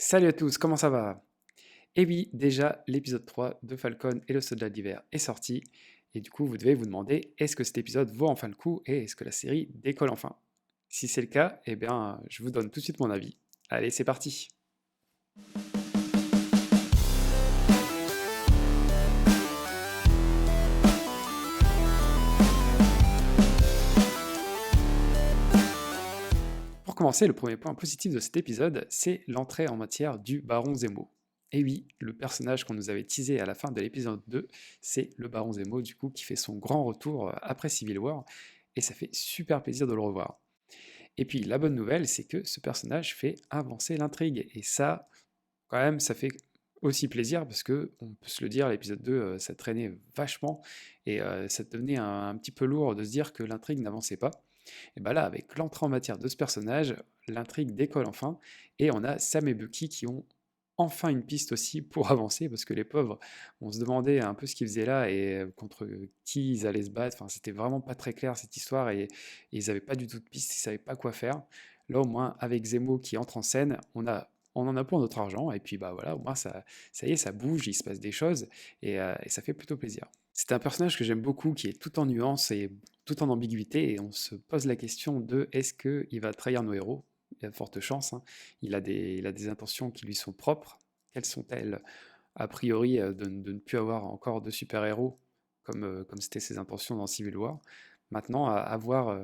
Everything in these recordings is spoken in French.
Salut à tous, comment ça va? Eh oui, déjà, l'épisode 3 de Falcon et le soldat d'hiver est sorti, et du coup, vous devez vous demander, est-ce que cet épisode vaut enfin le coup, et est-ce que la série décolle enfin? Si c'est le cas, eh bien, je vous donne tout de suite mon avis. Allez, c'est parti! Pour commencer, le premier point positif de cet épisode, c'est l'entrée en matière du Baron Zemo. Et oui, le personnage qu'on nous avait teasé à la fin de l'épisode 2, c'est le Baron Zemo, du coup, qui fait son grand retour après Civil War, et ça fait super plaisir de le revoir. Et puis la bonne nouvelle, c'est que ce personnage fait avancer l'intrigue. Et ça, quand même, ça fait aussi plaisir parce que, on peut se le dire, l'épisode 2, ça traînait vachement et ça devenait un petit peu lourd de se dire que l'intrigue n'avançait pas. Et bah là, avec l'entrée en matière de ce personnage, l'intrigue décolle enfin et on a Sam et Bucky qui ont enfin une piste aussi pour avancer parce que les pauvres, on se demandait un peu ce qu'ils faisaient là et contre qui ils allaient se battre. Enfin, c'était vraiment pas très clair cette histoire et ils n'avaient pas du tout de piste, ils savaient pas quoi faire. Là, au moins, avec Zemo qui entre en scène, on en a pour notre argent et puis bah voilà, au moins ça y est, ça bouge, il se passe des choses et ça fait plutôt plaisir. C'est un personnage que j'aime beaucoup, qui est tout en nuances et tout en ambiguïté, et on se pose la question de est-ce qu'il va trahir nos héros? Il y a de fortes chances, hein. Il a des intentions qui lui sont propres. Quelles sont-elles? A priori, de ne plus avoir encore de super-héros, comme c'était ses intentions dans Civil War. Maintenant, à voir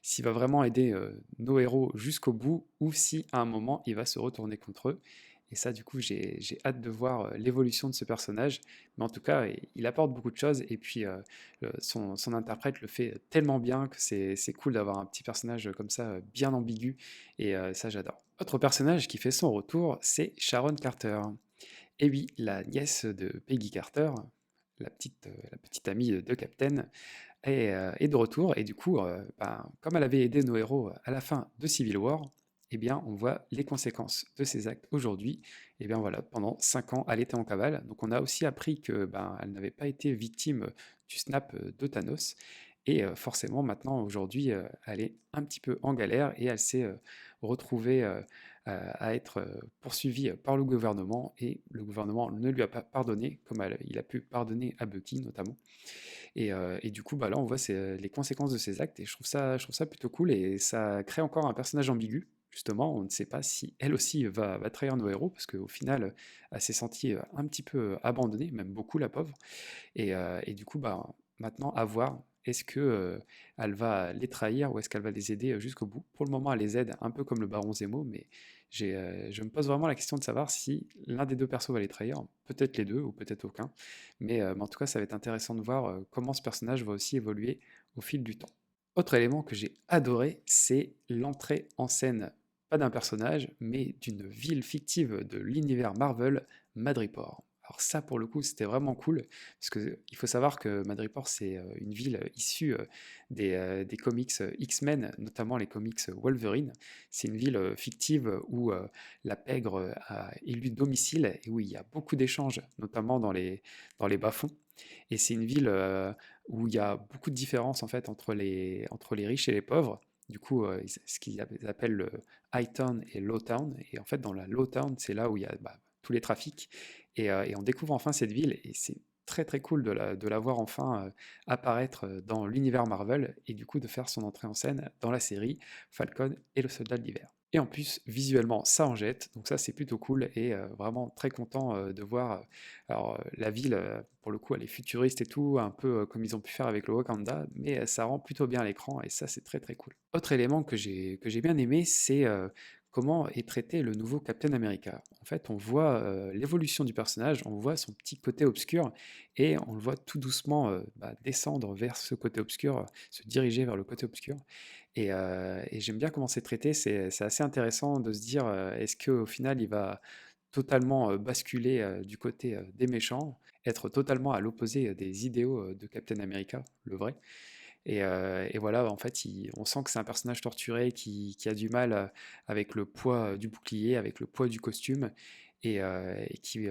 s'il va vraiment aider nos héros jusqu'au bout, ou si à un moment il va se retourner contre eux. Et ça, du coup, j'ai hâte de voir l'évolution de ce personnage. Mais en tout cas, il apporte beaucoup de choses. Et puis, son interprète le fait tellement bien que c'est cool d'avoir un petit personnage comme ça, bien ambigu. Et ça, j'adore. Autre personnage qui fait son retour, c'est Sharon Carter. Et oui, la nièce de Peggy Carter, la petite amie de Captain, est de retour. Et du coup, ben, comme elle avait aidé nos héros à la fin de Civil War, eh bien, on voit les conséquences de ses actes aujourd'hui. Et bien voilà, pendant 5 ans, elle était en cavale. Donc on a aussi appris que ben, elle n'avait pas été victime du snap de Thanos. Et forcément, maintenant, aujourd'hui, elle est un petit peu en galère et elle s'est retrouvée à être poursuivie par le gouvernement. Et le gouvernement ne lui a pas pardonné, comme il a pu pardonner à Bucky notamment. Et du coup, bah, là, on voit les conséquences de ses actes, et je trouve ça plutôt cool, et ça crée encore un personnage ambigu. Justement, on ne sait pas si elle aussi va trahir nos héros, parce qu'au final, elle s'est sentie un petit peu abandonnée, même beaucoup, la pauvre. Et du coup, bah, maintenant, à voir, est-ce que elle va les trahir ou est-ce qu'elle va les aider jusqu'au bout? Pour le moment, elle les aide un peu comme le baron Zemo, mais je me pose vraiment la question de savoir si l'un des deux persos va les trahir, peut-être les deux ou peut-être aucun. Mais en tout cas, ça va être intéressant de voir comment ce personnage va aussi évoluer au fil du temps. Autre élément que j'ai adoré, c'est l'entrée en scène, pas d'un personnage, mais d'une ville fictive de l'univers Marvel, Madripoor. Alors ça, pour le coup, c'était vraiment cool, parce qu'il faut savoir que Madripoor, c'est une ville issue des comics X-Men, notamment les comics Wolverine. C'est une ville fictive où la pègre a élu domicile et où il y a beaucoup d'échanges, notamment dans les bas-fonds. Et c'est une ville où il y a beaucoup de différences en fait entre les riches et les pauvres. Du coup, ce qu'ils appellent le High Town et Low Town. Et en fait, dans la Low Town, c'est là où il y a bah, tous les trafics. Et on découvre enfin cette ville. Et c'est très très cool de la voir enfin apparaître dans l'univers Marvel. Et du coup, de faire son entrée en scène dans la série Falcon et le Soldat de l'Hiver. Et en plus, visuellement, ça en jette, donc ça c'est plutôt cool et vraiment très content de voir. Alors, la ville, pour le coup, elle est futuriste et tout, un peu comme ils ont pu faire avec le Wakanda, mais ça rend plutôt bien à l'écran et ça c'est très très cool. Autre élément que j'ai bien aimé, c'est comment est traité le nouveau Captain America. En fait, on voit l'évolution du personnage, on voit son petit côté obscur et on le voit tout doucement bah, descendre vers ce côté obscur, se diriger vers le côté obscur. Et j'aime bien comment c'est traité, c'est assez intéressant de se dire, est-ce qu'au final il va totalement, basculer, du côté, des méchants, être totalement à l'opposé, des idéaux, de Captain America, le vrai? Et voilà, en fait, on sent que c'est un personnage torturé qui a du mal, avec le poids, du bouclier, avec le poids du costume et qui,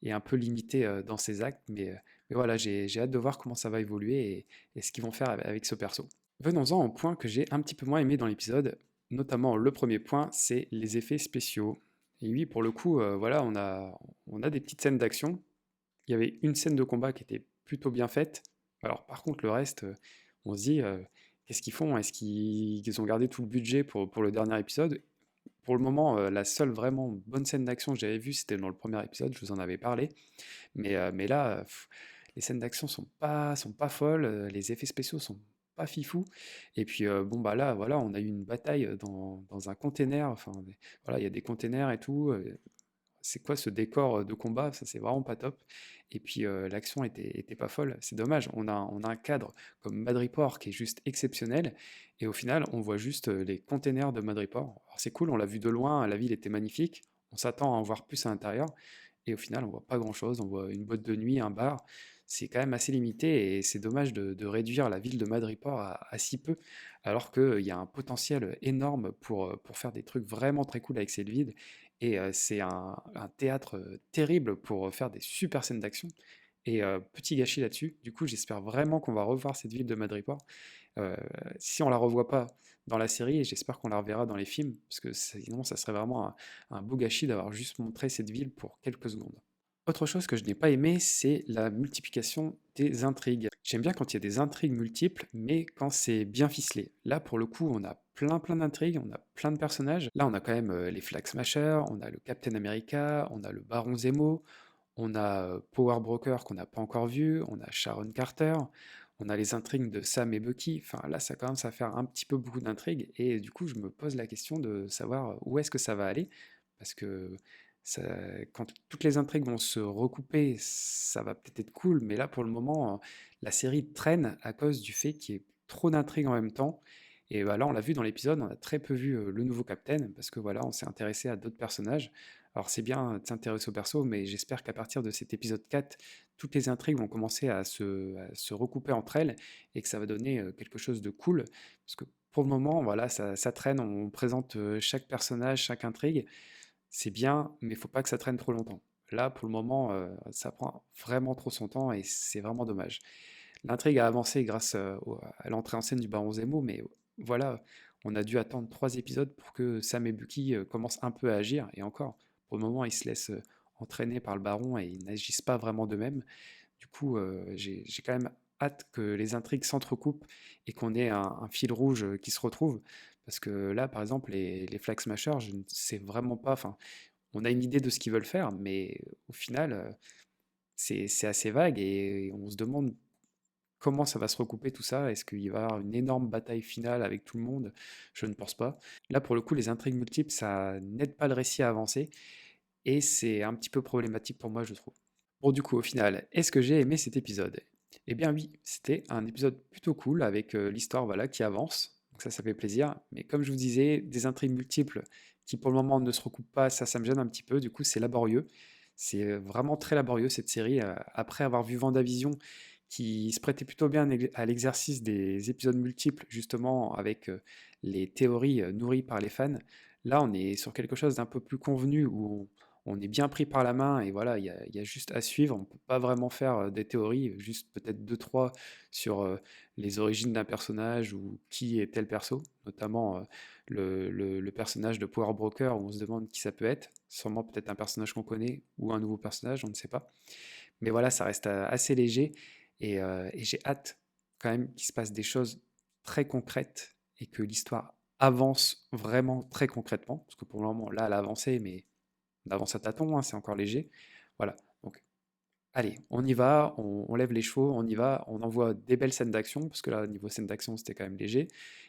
est un peu limité, dans ses actes. Mais voilà, j'ai hâte de voir comment ça va évoluer et ce qu'ils vont faire avec ce perso. Venons-en au point que j'ai un petit peu moins aimé dans l'épisode, notamment le premier point, c'est les effets spéciaux. Et oui, pour le coup, voilà, on a des petites scènes d'action. Il y avait une scène de combat qui était plutôt bien faite. Alors par contre, le reste, on se dit, qu'est-ce qu'ils font? Est-ce qu'ils ont gardé tout le budget pour le dernier épisode? Pour le moment, la seule vraiment bonne scène d'action que j'avais vue, c'était dans le premier épisode, je vous en avais parlé. Mais là, les scènes d'action sont pas folles, les effets spéciaux sont pas fifous. Et puis, bon, bah là, voilà, on a eu une bataille dans un container. Enfin, voilà, il y a des containers et tout. C'est quoi ce décor de combat? Ça, c'est vraiment pas top. Et puis, l'action était pas folle. C'est dommage. On a un cadre comme Madripoor qui est juste exceptionnel. Et au final, on voit juste les containers de Madripoor. Alors, c'est cool, on l'a vu de loin, la ville était magnifique. On s'attend à en voir plus à l'intérieur. Et au final, on voit pas grand-chose. On voit une boîte de nuit, un bar. C'est quand même assez limité et c'est dommage de réduire la ville de Madripoor à si peu, alors qu'il y a un potentiel énorme pour faire des trucs vraiment très cool avec cette ville. Et c'est un théâtre terrible pour faire des super scènes d'action. Et petit gâchis là-dessus, du coup, j'espère vraiment qu'on va revoir cette ville de Madripoor. Euh, Si on la revoit pas dans la série, j'espère qu'on la reverra dans les films, parce que sinon, ça serait vraiment un beau gâchis d'avoir juste montré cette ville pour quelques secondes. Autre chose que je n'ai pas aimé, c'est la multiplication des intrigues. J'aime bien quand il y a des intrigues multiples, mais quand c'est bien ficelé. Là, pour le coup, on a plein d'intrigues, on a plein de personnages. Là, on a quand même les Flag Smashers, on a le Captain America, on a le Baron Zemo, on a Power Broker qu'on n'a pas encore vu, on a Sharon Carter, on a les intrigues de Sam et Bucky. Enfin, là, ça commence à faire un petit peu beaucoup d'intrigues, et du coup, je me pose la question de savoir où est-ce que ça va aller, parce que ça- quand toutes les intrigues vont se recouper, ça va peut-être être cool, mais là, pour le moment, la série traîne à cause du fait qu'il y ait trop d'intrigues en même temps. Et bah, là, on l'a vu dans l'épisode, on a très peu vu le nouveau Captain, parce que voilà, on s'est intéressé à d'autres personnages. Alors c'est bien de s'intéresser au perso, mais j'espère qu'à partir de cet épisode 4, toutes les intrigues vont commencer à se recouper entre elles et que ça va donner quelque chose de cool. Parce que pour le moment, voilà, ça traîne, on présente chaque personnage, chaque intrigue, c'est bien, mais il faut pas que ça traîne trop longtemps. Là, pour le moment, ça prend vraiment trop son temps et c'est vraiment dommage. L'intrigue a avancé grâce à l'entrée en scène du Baron Zemo, mais voilà, on a dû attendre 3 épisodes pour que Sam et Bucky commencent un peu à agir, et encore, pour le moment, ils se laissent entraîner par le Baron et ils n'agissent pas vraiment d'eux-mêmes. Du coup, j'ai quand même hâte que les intrigues s'entrecoupent et qu'on ait un fil rouge qui se retrouve, parce que là, par exemple, les Flag Smashers, je ne sais vraiment pas, enfin, on a une idée de ce qu'ils veulent faire, mais au final, c'est assez vague et on se demande comment ça va se recouper tout ça. Est-ce qu'il va y avoir une énorme bataille finale avec tout le monde? Je ne pense pas. Là, pour le coup, les intrigues multiples, ça n'aide pas le récit à avancer et c'est un petit peu problématique pour moi, je trouve. Bon, du coup, au final, est-ce que j'ai aimé cet épisode? Eh bien oui, c'était un épisode plutôt cool avec l'histoire voilà, qui avance. Donc ça fait plaisir. Mais comme je vous disais, des intrigues multiples qui pour le moment ne se recoupent pas, ça me gêne un petit peu. Du coup, c'est laborieux. C'est vraiment très laborieux cette série. Après avoir vu Vendavision, qui se prêtait plutôt bien à l'exercice des épisodes multiples, justement avec les théories nourries par les fans, là on est sur quelque chose d'un peu plus convenu où on est bien pris par la main et voilà, il y a juste à suivre. On ne peut pas vraiment faire des théories, juste peut-être deux, trois sur les origines d'un personnage ou qui est tel perso, notamment le personnage de Power Broker où on se demande qui ça peut être. Sûrement peut-être un personnage qu'on connaît ou un nouveau personnage, on ne sait pas. Mais voilà, ça reste assez léger et j'ai hâte quand même qu'il se passe des choses très concrètes et que l'histoire avance vraiment très concrètement, parce que pour le moment, là, elle a avancé, mais on avance à tâtons, hein, c'est encore léger. Voilà, donc allez, on y va, on lève les chevaux, on y va, on envoie des belles scènes d'action, parce que là, au niveau scène d'action, c'était quand même léger,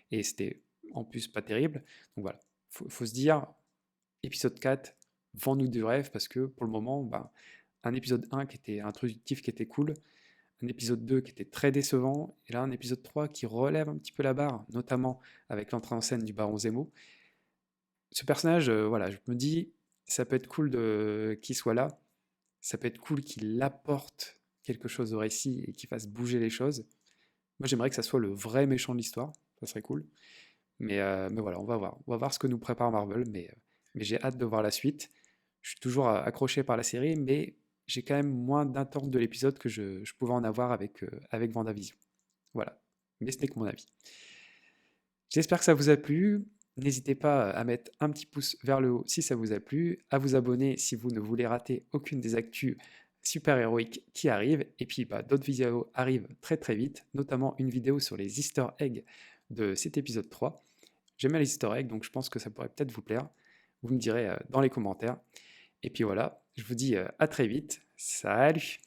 et c'était en plus pas terrible. Donc voilà, faut se dire, épisode 4, vends-nous du rêve, parce que pour le moment, ben, un épisode 1 qui était introductif, qui était cool, un épisode 2 qui était très décevant, et là un épisode 3 qui relève un petit peu la barre, notamment avec l'entrée en scène du Baron Zemo. Ce personnage, voilà, je me dis, ça peut être cool qu'il soit là, ça peut être cool qu'il apporte quelque chose au récit et qu'il fasse bouger les choses. Moi j'aimerais que ça soit le vrai méchant de l'histoire, ça serait cool. Mais voilà, on va voir ce que nous prépare Marvel, mais j'ai hâte de voir la suite. Je suis toujours accroché par la série, mais j'ai quand même moins d'attente de l'épisode que je pouvais en avoir avec WandaVision. Voilà, mais ce n'est que mon avis. J'espère que ça vous a plu. N'hésitez pas à mettre un petit pouce vers le haut si ça vous a plu, à vous abonner si vous ne voulez rater aucune des actus super-héroïques qui arrivent. Et puis d'autres vidéos arrivent très très vite, notamment une vidéo sur les easter eggs de cet épisode 3. J'aime bien les easter eggs, donc je pense que ça pourrait peut-être vous plaire. Vous me direz dans les commentaires. Et puis voilà, je vous dis à très vite. Salut!